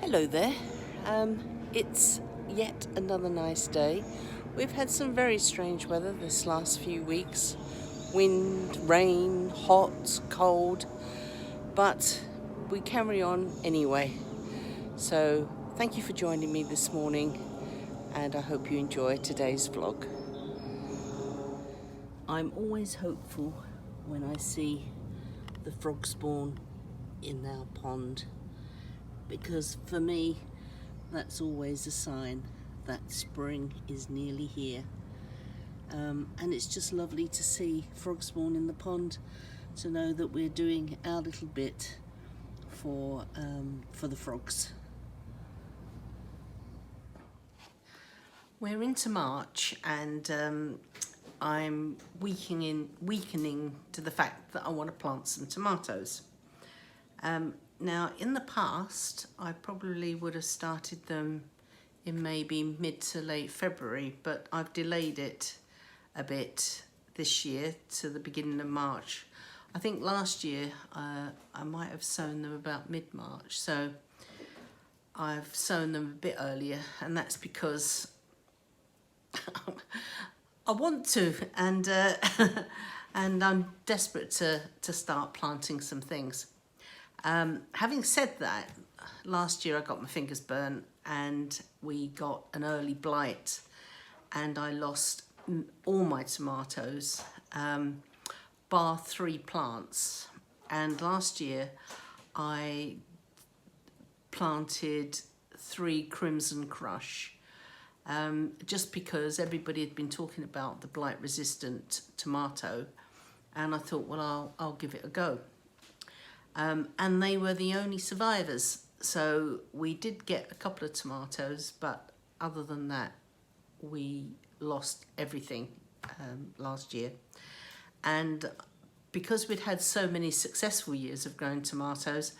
Hello there. It's yet another nice day. We've had some very strange weather this last few weeks. Wind, rain, hot, cold, but we carry on anyway. So thank you for joining me this morning, and I hope you enjoy today's vlog. I'm always hopeful when I see the frog spawn in our pond, because for me that's always a sign that spring is nearly here. And it's just lovely to see frog spawn in the pond, to know that we're doing our little bit for the frogs. We're into March, and I'm weakening to the fact that I want to plant some tomatoes. Now, in the past, I probably would have started them in maybe mid to late February, but I've delayed it a bit this year to the beginning of March. I think last year I might have sown them about mid-March, so I've sown them a bit earlier, and that's because I want to, and and I'm desperate to start planting some things. Having said that, last year I got my fingers burnt and we got an early blight, and I lost all my tomatoes, bar 3 plants. And last year I planted 3 Crimson Crush, just because everybody had been talking about the blight resistant tomato, and I thought, well, I'll give it a go. And they were the only survivors. So we did get a couple of tomatoes, but other than that, we lost everything last year. And because we'd had so many successful years of growing tomatoes,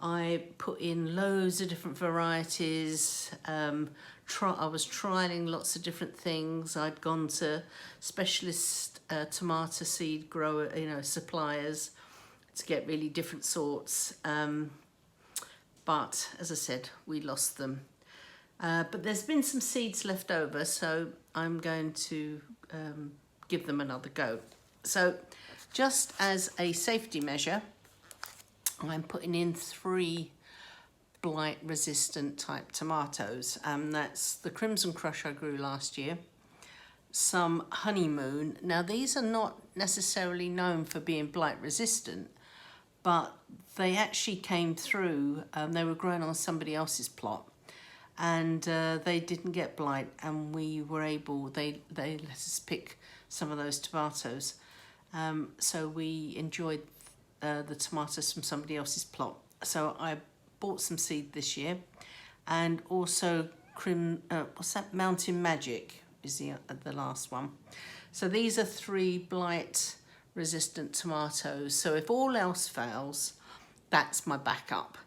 I put in loads of different varieties. I was trialing lots of different things. I'd gone to specialist tomato seed grower, suppliers, to get really different sorts, but as I said, we lost them. But there's been some seeds left over, so I'm going to give them another go. So just as a safety measure, I'm putting in 3 blight resistant type tomatoes. That's the Crimson Crush I grew last year, some Honeymoon. Now these are not necessarily known for being blight resistant, but they actually came through. They were grown on somebody else's plot, and they didn't get blight, and we were able, they let us pick some of those tomatoes. So we enjoyed the tomatoes from somebody else's plot. So I bought some seed this year, and also Mountain Magic is the last one. So these are 3 blight resistant tomatoes. So if all else fails, that's my backup.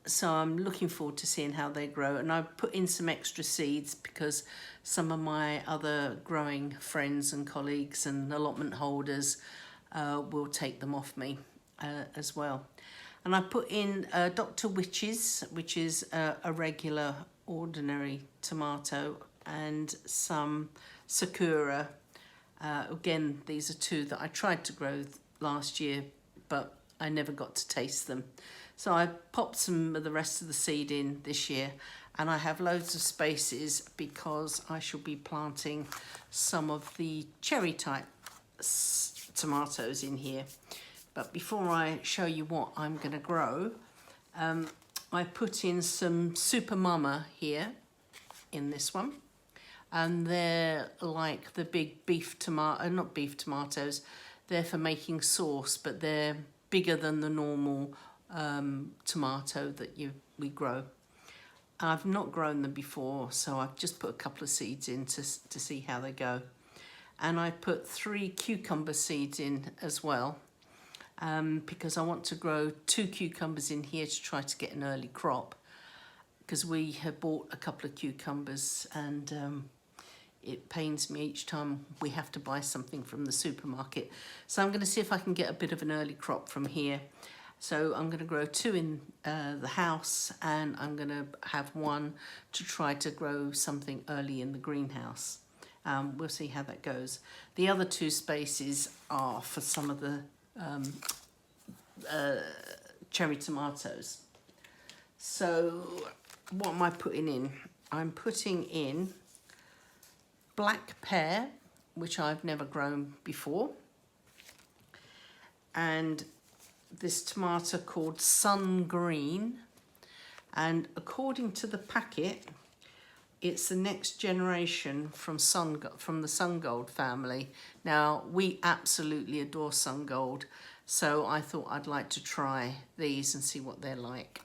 So I'm looking forward to seeing how they grow, and I put in some extra seeds because some of my other growing friends and colleagues and allotment holders will take them off me as well. And I put in Dr. Witch's, which is a regular ordinary tomato, and some Sakura. Again, these are 2 that I tried to grow last year, but I never got to taste them. So I popped some of the rest of the seed in this year, and I have loads of spaces because I shall be planting some of the cherry type tomatoes in here. But before I show you what I'm going to grow, I put in some Super Mama here in this one. And they're like the big not beef tomatoes, they're for making sauce, but they're bigger than the normal tomato that we grow. I've not grown them before, so I've just put a couple of seeds in to see how they go. And I put 3 cucumber seeds in as well, because I want to grow 2 cucumbers in here to try to get an early crop, because we have bought a couple of cucumbers, and it pains me each time we have to buy something from the supermarket. So I'm going to see if I can get a bit of an early crop from here. So I'm going to grow 2 in the house, and I'm going to have 1 to try to grow something early in the greenhouse. We'll see how that goes. The other 2 spaces are for some of the cherry tomatoes. So what am I putting in? I'm putting in black pear, which I've never grown before, and this tomato called Sun Green, and according to the packet, it's the next generation from the Sun Gold family. Now, we absolutely adore Sun Gold, so I thought I'd like to try these and see what they're like.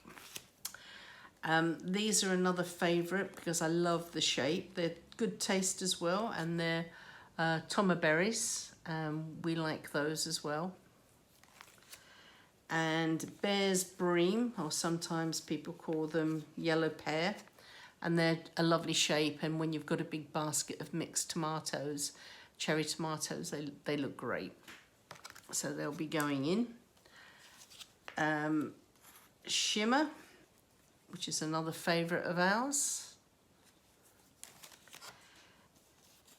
These are another favourite because I love the shape. They're good taste as well, and they're Toma berries. We like those as well. And Bear's Bream, or sometimes people call them yellow pear, and they're a lovely shape, and when you've got a big basket of mixed tomatoes, cherry tomatoes, they look great. So they'll be going in. Shimmer, which is another favourite of ours.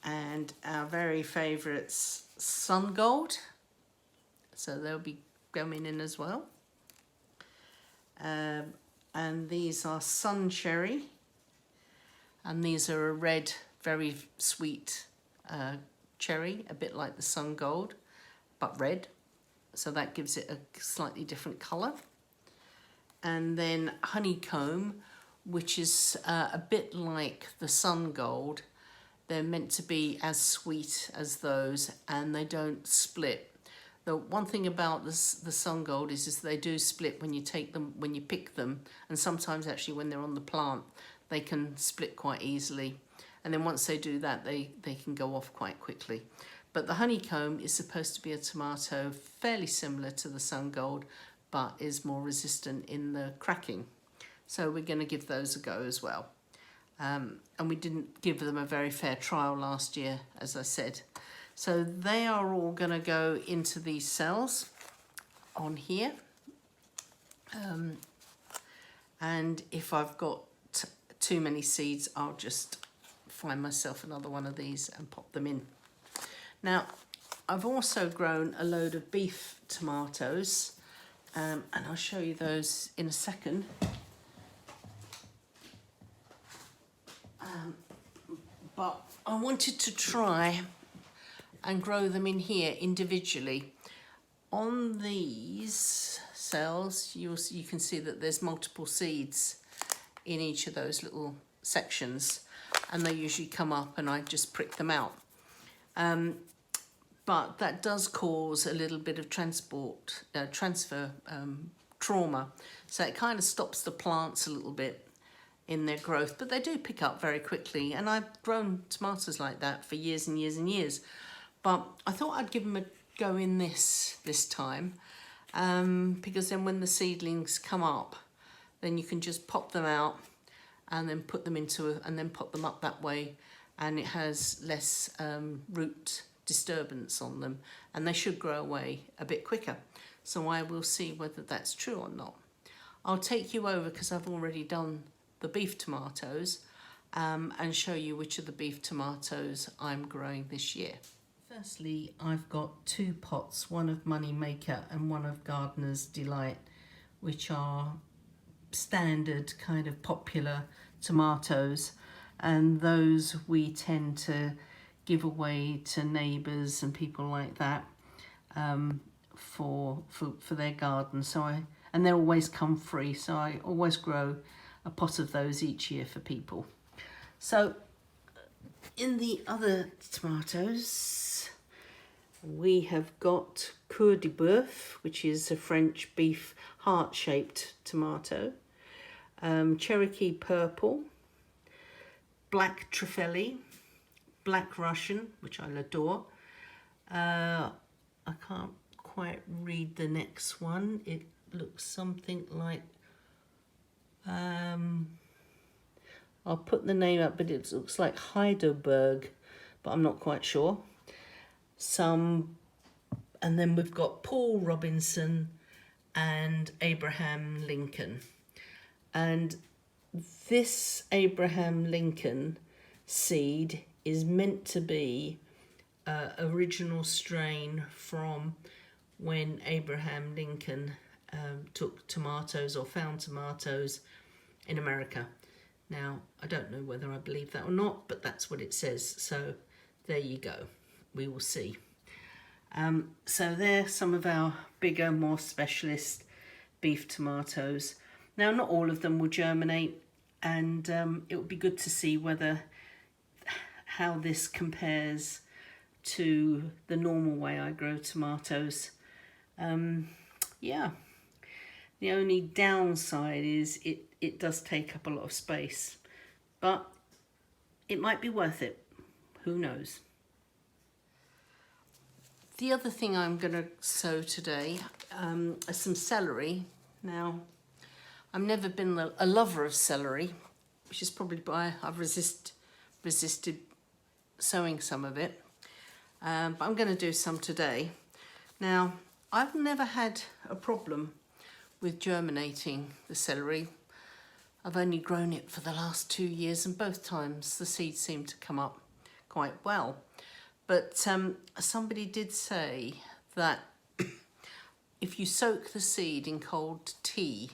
And our very favourites, Sun Gold. So they'll be going in as well. And these are Sun Cherry. And these are a red, very sweet cherry, a bit like the Sun Gold, but red. So that gives it a slightly different colour. And then Honeycomb, which is a bit like the Sun Gold. They're meant to be as sweet as those, and they don't split. The one thing about the Sun Gold is they do split when you pick them, and sometimes actually when they're on the plant, they can split quite easily. And then once they do that, they can go off quite quickly. But the Honeycomb is supposed to be a tomato fairly similar to the Sun Gold, but is more resistant in the cracking. So we're going to give those a go as well. And we didn't give them a very fair trial last year, as I said. So they are all going to go into these cells on here. And if I've got too many seeds, I'll just find myself another one of these and pop them in. Now, I've also grown a load of beef tomatoes, and I'll show you those in a second. But I wanted to try and grow them in here individually. On these cells, you can see that there's multiple seeds in each of those little sections, and they usually come up and I just prick them out. But that does cause a little bit of transfer trauma, so it kind of stops the plants a little bit in their growth, but they do pick up very quickly, and I've grown tomatoes like that for years and years and years. But I thought I'd give them a go in this time, because then when the seedlings come up, then you can just pop them out and then put them and then pop them up that way, and it has less root disturbance on them, and they should grow away a bit quicker. So I will see whether that's true or not. I'll take you over, because I've already done the beef tomatoes, and show you which of the beef tomatoes I'm growing this year. Firstly, I've got 2 pots, one of Money Maker and one of Gardener's Delight, which are standard kind of popular tomatoes, and those we tend to give away to neighbours and people like that, for their garden. And they always come free, so I always grow a pot of those each year for people. So in the other tomatoes, we have got Coeur de Boeuf, which is a French beef heart-shaped tomato, Cherokee Purple, Black Trifeli, Black Russian, which I adore. I can't quite read the next one. It looks something like, I'll put the name up, but it looks like Heidelberg, but I'm not quite sure. And then we've got Paul Robinson and Abraham Lincoln. And this Abraham Lincoln seed is meant to be original strain from when Abraham Lincoln took tomatoes or found tomatoes in America. Now, I don't know whether I believe that or not, but that's what it says. So there you go. We will see. So there's some of our bigger, more specialist beef tomatoes. Now, not all of them will germinate, and it would be good to see how this compares to the normal way I grow tomatoes. Yeah, the only downside is it does take up a lot of space, but it might be worth it. Who knows? The other thing I'm going to sow today is some celery. Now, I've never been a lover of celery, which is probably why I've resisted sowing some of it. But I'm going to do some today. Now, I've never had a problem with germinating the celery. I've only grown it for the last 2 years, and both times the seeds seem to come up quite well. But somebody did say that if you soak the seed in cold tea,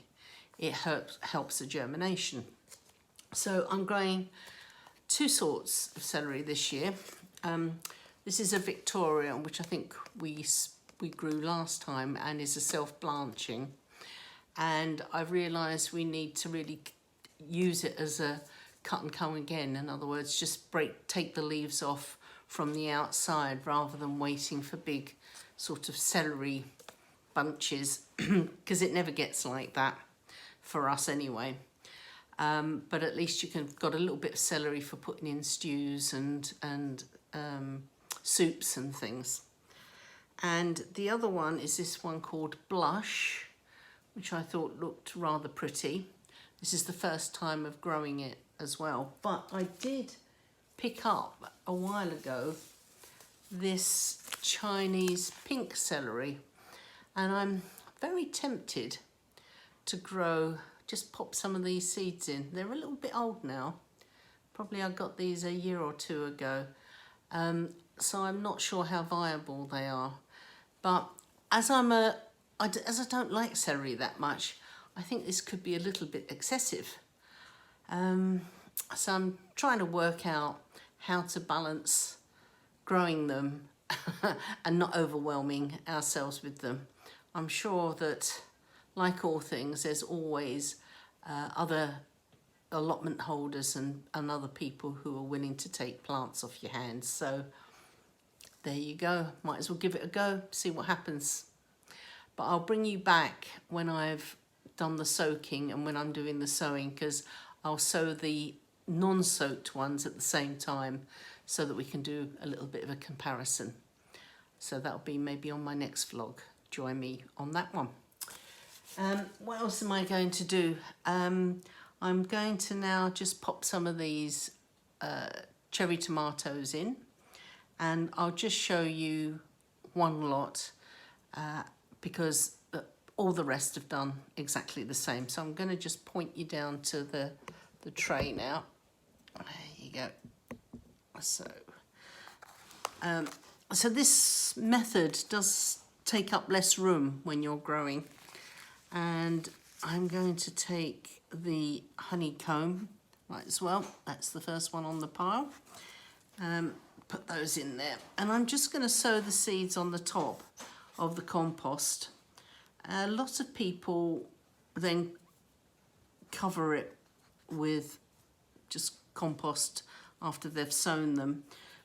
it helps the germination. So I'm growing 2 sorts of celery this year. This is a Victoria, which I think we grew last time, and is a self-blanching. And I've realised we need to really use it as a cut and come again. In other words, just take the leaves off from the outside rather than waiting for big sort of celery bunches, because it never gets like that for us anyway. But at least you've got a little bit of celery for putting in stews and soups and things. And the other one is this one called Blush, which I thought looked rather pretty. This is the first time of growing it as well. But I did pick up a while ago this Chinese pink celery, and I'm very tempted to just pop some of these seeds in. They're a little bit old now. Probably I got these a year or 2 ago. So I'm not sure how viable they are. But as I don't like celery that much, I think this could be a little bit excessive. So I'm trying to work out how to balance growing them and not overwhelming ourselves with them. I'm sure that, like all things, there's always other allotment holders and other people who are willing to take plants off your hands. So there you go. Might as well give it a go, see what happens. But I'll bring you back when I've done the soaking and when I'm doing the sowing, because I'll sow the non-soaked ones at the same time so that we can do a little bit of a comparison. So that'll be maybe on my next vlog. Join me on that one. What else am I going to do? I'm going to now just pop some of these cherry tomatoes in, and I'll just show you one lot because all the rest have done exactly the same. So I'm going to just point you down to the tray now. There you go. So this method does take up less room when you're growing. And I'm going to take the honeycomb right as well. That's the first one on the pile. Put those in there. And I'm just going to sow the seeds on the top of the compost. A lot of people then cover it with just compost after they've sown them.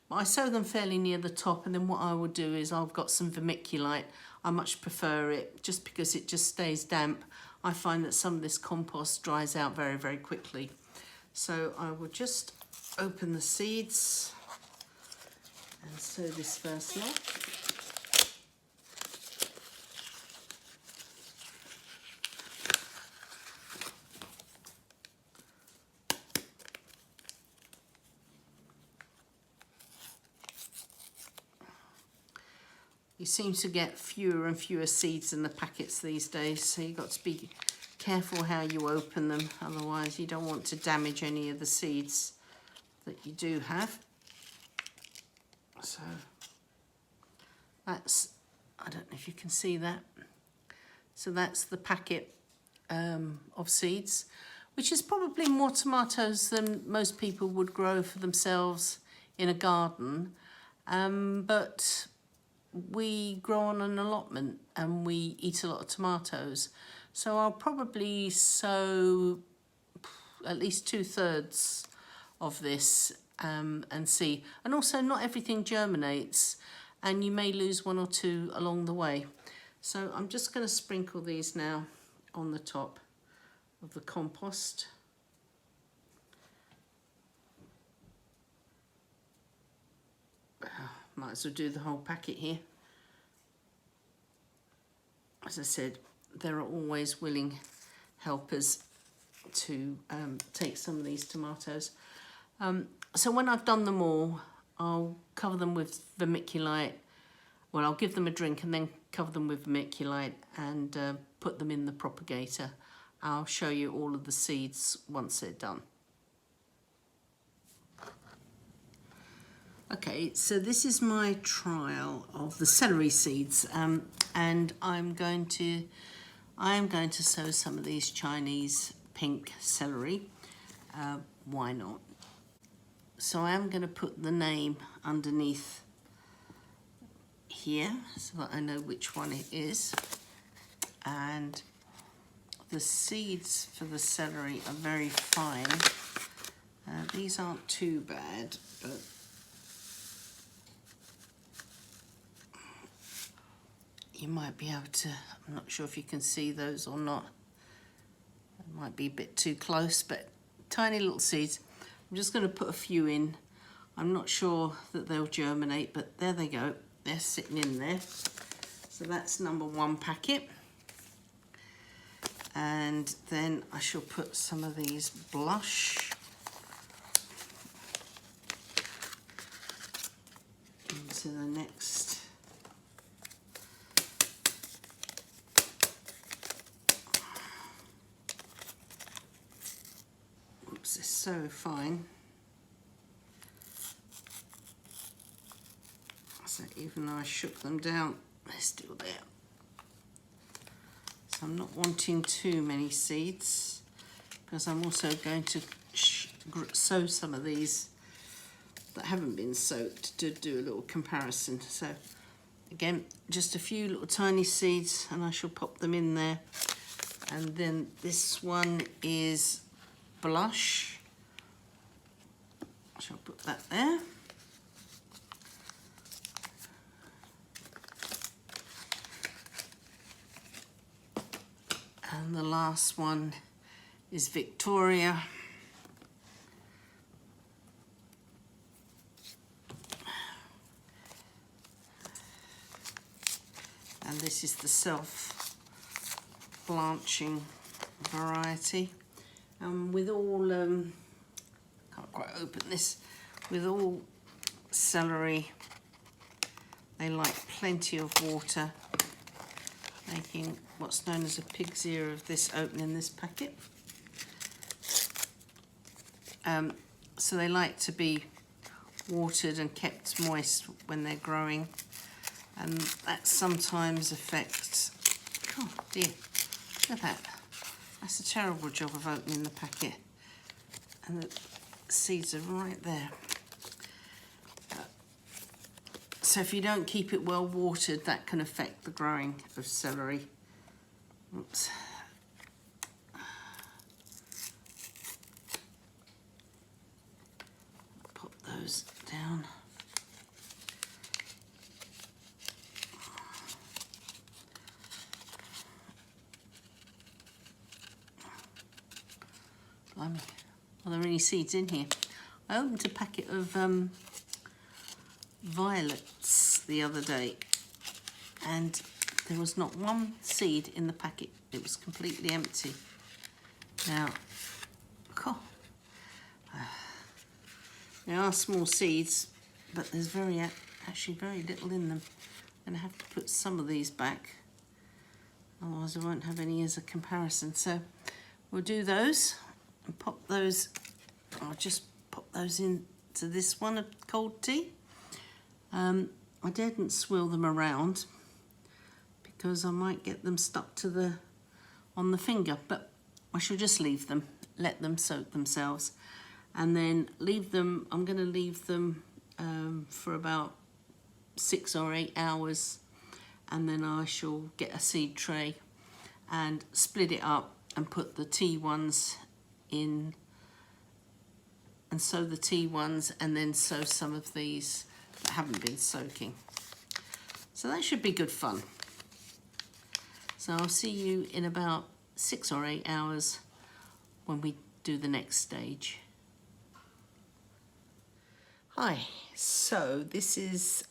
I sow them fairly near the top, and then what I will do is I've got some vermiculite. I much prefer it just because it just stays damp. I find that some of this compost dries out very, very quickly. So I will just open the seeds and sow this first lot. You seem to get fewer and fewer seeds in the packets these days, so you've got to be careful how you open them, otherwise you don't want to damage any of the seeds that you do have. So that's, I don't know if you can see that. So that's the packet of seeds, which is probably more tomatoes than most people would grow for themselves in a garden. But we grow on an allotment and we eat a lot of tomatoes. So I'll probably sow at least 2/3 of this and see. And also not everything germinates and you may lose 1 or 2 along the way. So I'm just going to sprinkle these now on the top of the compost. Might as well do the whole packet here. As I said, there are always willing helpers to take some of these tomatoes. So when I've done them all, I'll cover them with vermiculite. Well, I'll give them a drink and then cover them with vermiculite and put them in the propagator. I'll show you all of the seeds once they're done. Okay, so this is my trial of the celery seeds, and I'm going to sow some of these Chinese pink celery. Why not? So I am going to put the name underneath here so that I know which one it is. And the seeds for the celery are very fine. These aren't too bad, but you might be able to, I'm not sure if you can see those or not. It might be a bit too close, but tiny little seeds. I'm just going to put a few in. I'm not sure that they'll germinate, but there they go. They're sitting in there. So that's number 1 packet. And then I shall put some of these blush into the next. Oops, it's so fine. So even though I shook them down, they're still there. So I'm not wanting too many seeds because I'm also going to sow some of these that haven't been soaked to do a little comparison. So again, just a few little tiny seeds and I shall pop them in there. And then this one is blush. I shall put that there. And the last one is Victoria. And this is the self-blanching variety. With all, can't quite open this, with all celery, they like plenty of water, making what's known as a pig's ear of this opening this packet. So they like to be watered and kept moist when they're growing, and that sometimes affects, oh dear, look at that. That's a terrible job of opening the packet. And the seeds are right there. So if you don't keep it well watered, that can affect the growing of celery. Oops. Pop those down. Are there any seeds in here? I opened a packet of violets the other day and there was not one seed in the packet. It was completely empty. Now, they are small seeds, but there's actually very little in them. I'm going to have to put some of these back, otherwise I won't have any as a comparison. So we'll do those and pop those. I'll just pop those into this one of cold tea. I didn't swirl them around because I might get them stuck to on the finger, but I shall just leave them, let them soak themselves, and then leave them. I'm going to leave them for about 6 or 8 hours, and then I shall get a seed tray and split it up and put the tea ones in, and sow the tea ones, and then sow some of these that haven't been soaking. So that should be good fun. So I'll see you in about 6 or 8 hours when we do the next stage. Hi, so this is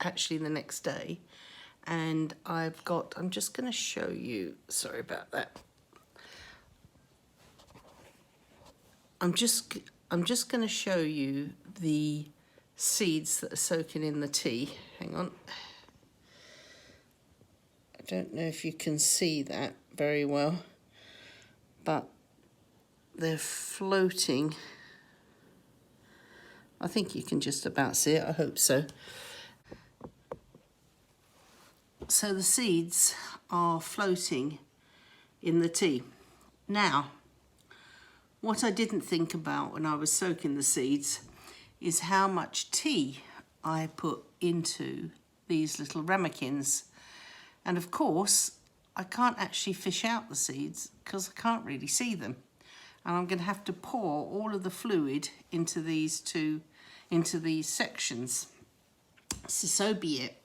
actually the next day, and I'm just going to show you, sorry about that. I'm just going to show you the seeds that are soaking in the tea. Hang on. I don't know if you can see that very well, but they're floating. I think you can just about see it, I hope so. So the seeds are floating in the tea. Now, what I didn't think about when I was soaking the seeds is how much tea I put into these little ramekins. And of course, I can't actually fish out the seeds because I can't really see them. And I'm going to have to pour all of the fluid into these sections. So be it.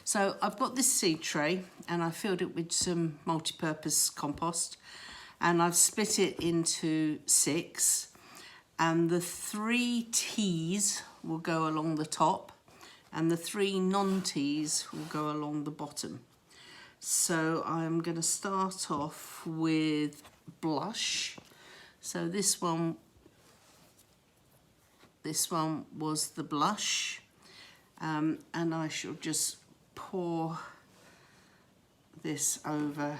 So I've got this seed tray and I filled it with some multi-purpose compost, and I've split it into 6, and the 3 teas will go along the top and the 3 non-teas will go along the bottom. So I'm going to start off with blush. So this one was the blush, and I shall just pour this over.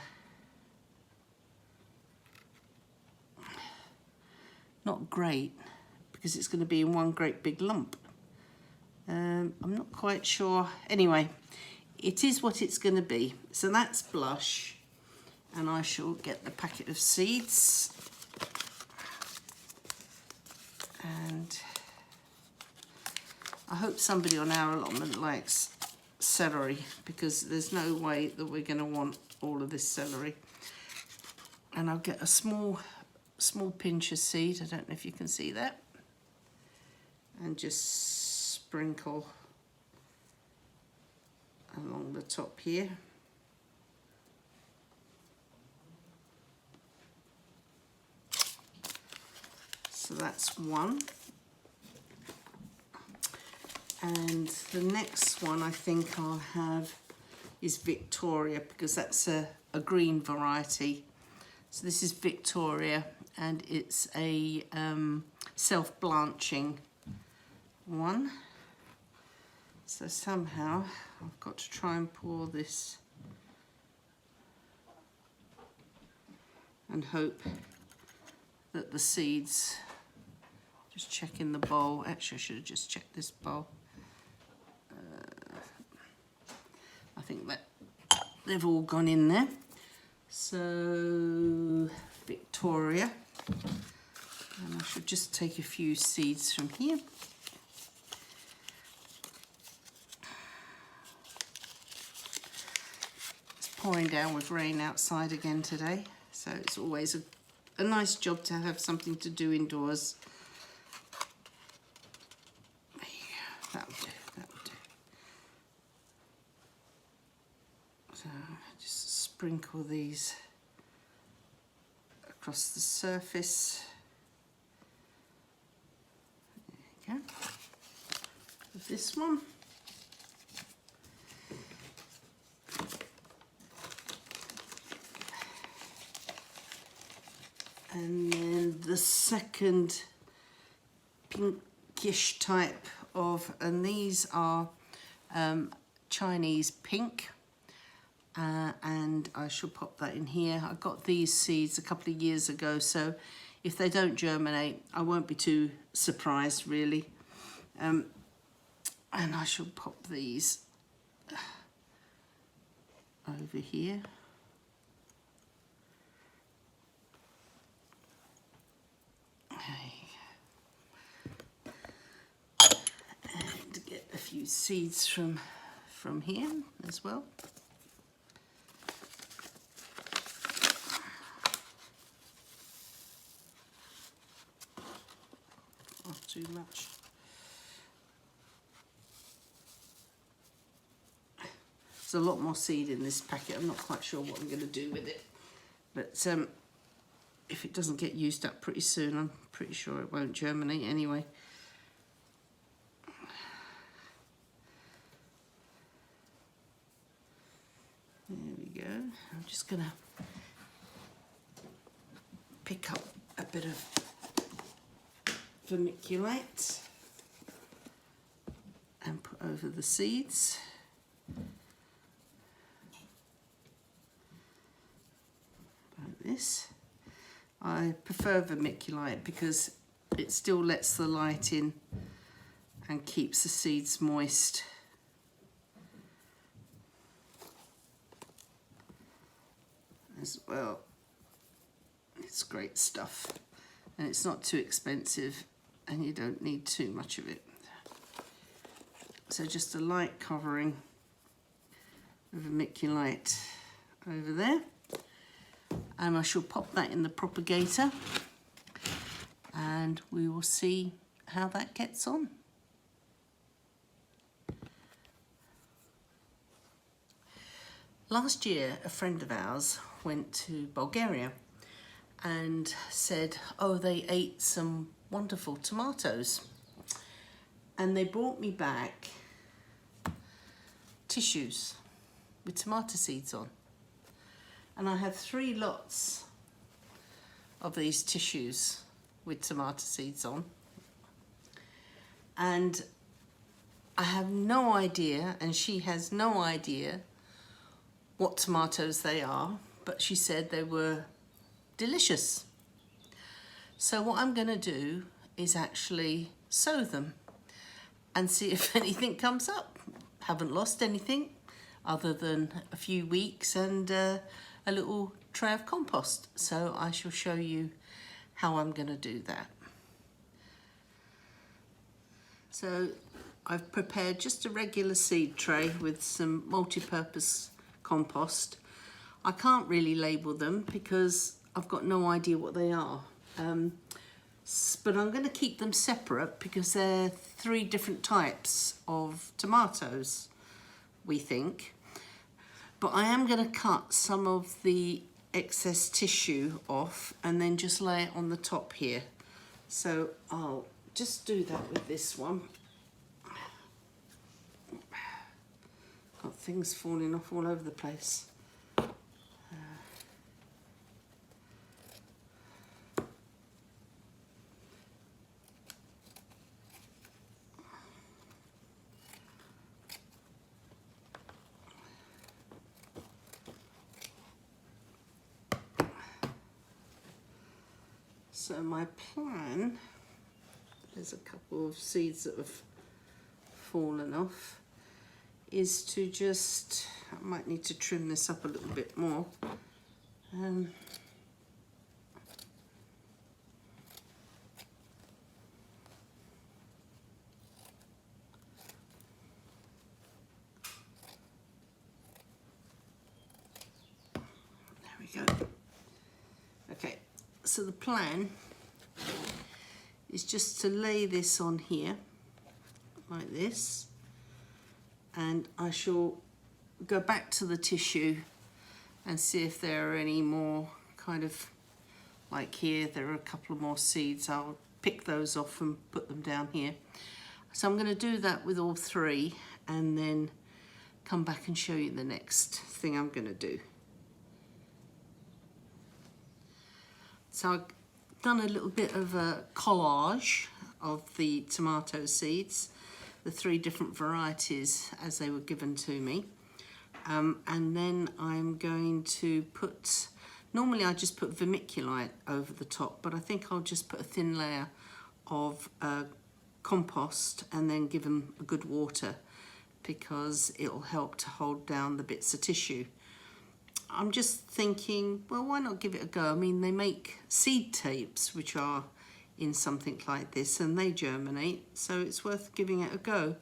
Not great, because it's going to be in one great big lump. I'm not quite sure. Anyway, it is what it's going to be. So that's blush, and I shall get the packet of seeds. And I hope somebody on our allotment likes celery, because there's no way that we're going to want all of this celery. And I'll get a small pinch of seed, I don't know if you can see that, and just sprinkle along the top here. So that's one. And the next one I think I'll have is Victoria, because that's a green variety. So this is Victoria, and it's a self-blanching one. So somehow I've got to try and pour this and hope that the seeds, just checking the bowl, actually I should have just checked this bowl. I think that they've all gone in there. So Victoria, and I should just take a few seeds from here. It's pouring down with rain outside again today, so it's always a nice job to have something to do indoors. There you go, that'll do. So just sprinkle these across the surface. There you go. With this one. And then the second pinkish type of, and these are Chinese pink, and I shall pop that in here. I got these seeds a couple of years ago, so if they don't germinate, I won't be too surprised really. And I shall pop these over here. And get a few seeds from here as well. Not too much. There's a lot more seed in this packet. I'm not quite sure what I'm going to do with it, but if it doesn't get used up pretty soon, I'm pretty sure it won't germinate anyway. There we go. I'm just going to pick up a bit of vermiculite and put over the seeds. Like this. I prefer vermiculite because it still lets the light in and keeps the seeds moist. As well. It's great stuff, and it's not too expensive, and you don't need too much of it. So just a light covering of vermiculite over there, and I shall pop that in the propagator, and we will see how that gets on. Last year, a friend of ours went to Bulgaria and said, oh, they ate some wonderful tomatoes. And they brought me back tissues with tomato seeds on. And I have 3 lots of these tissues with tomato seeds on. And I have no idea, and she has no idea, what tomatoes they are, but she said they were delicious. So what I'm going to do is actually sow them and see if anything comes up. Haven't lost anything other than a few weeks and a little tray of compost. So I shall show you how I'm going to do that. So I've prepared just a regular seed tray with some multi-purpose compost. I can't really label them because I've got no idea what they are, but I'm going to keep them separate because they're 3 different types of tomatoes, we think. But I am going to cut some of the excess tissue off and then just lay it on the top here. So I'll just do that with this one. Got things falling off all over the place. So my plan, there's a couple of seeds that have fallen off, is to just, I might need to trim this up a little bit more. There we go. Okay, so the plan is just to lay this on here like this, and I shall go back to the tissue and see if there are any more kind of, like here, there are a couple of more seeds. I'll pick those off and put them down here. So I'm going to do that with all 3 and then come back and show you the next thing I'm going to do. So I've done a little bit of a collage of the tomato seeds, the 3 different varieties as they were given to me. And then I'm going to put, normally I just put vermiculite over the top, but I think I'll just put a thin layer of compost and then give them a good water, because it'll help to hold down the bits of tissue. I'm just thinking, well, why not give it a go? I mean, they make seed tapes which are in something like this and they germinate, so it's worth giving it a go.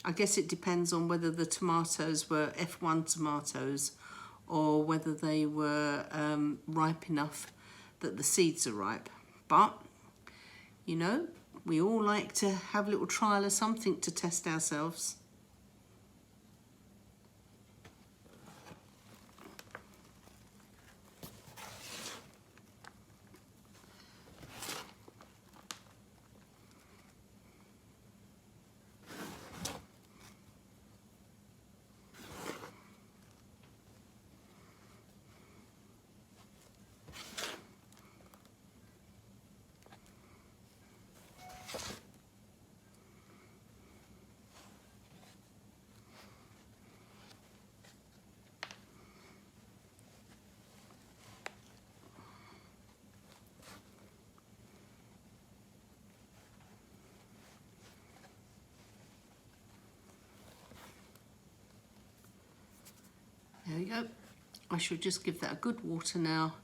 I guess it depends on whether the tomatoes were F1 tomatoes or whether they were ripe enough that the seeds are ripe. But, you know, we all like to have a little trial of something to test ourselves. There we go. I should just give that a good water now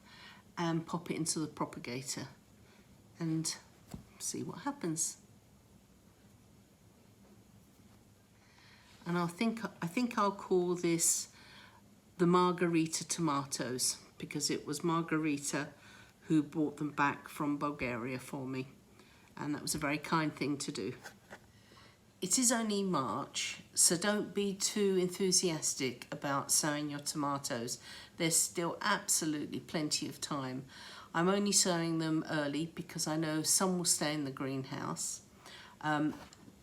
and pop it into the propagator and see what happens. And I think I'll call this the Margarita tomatoes, because it was Margarita who brought them back from Bulgaria for me, and that was a very kind thing to do. It is only March, so don't be too enthusiastic about sowing your tomatoes. There's still absolutely plenty of time. I'm only sowing them early because I know some will stay in the greenhouse.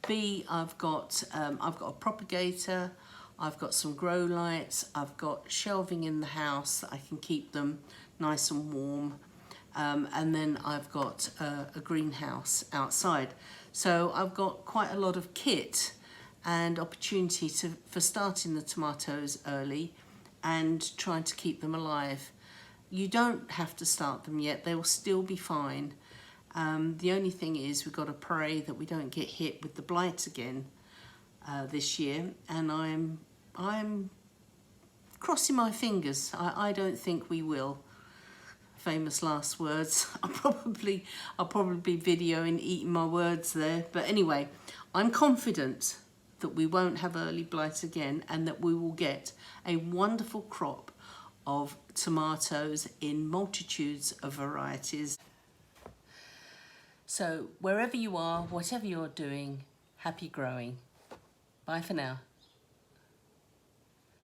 B, I've got a propagator, I've got some grow lights, I've got shelving in the house that I can keep them nice and warm, and then I've got a greenhouse outside. So I've got quite a lot of kit and opportunity for starting the tomatoes early and trying to keep them alive. You don't have to start them yet, they will still be fine. The only thing is we've got to pray that we don't get hit with the blight again this year, and I'm crossing my fingers. I don't think we will. Famous last words. I'll probably be videoing eating my words there, but anyway, I'm confident that we won't have early blight again and that we will get a wonderful crop of tomatoes in multitudes of varieties. So wherever you are, whatever you're doing, happy growing. Bye for now.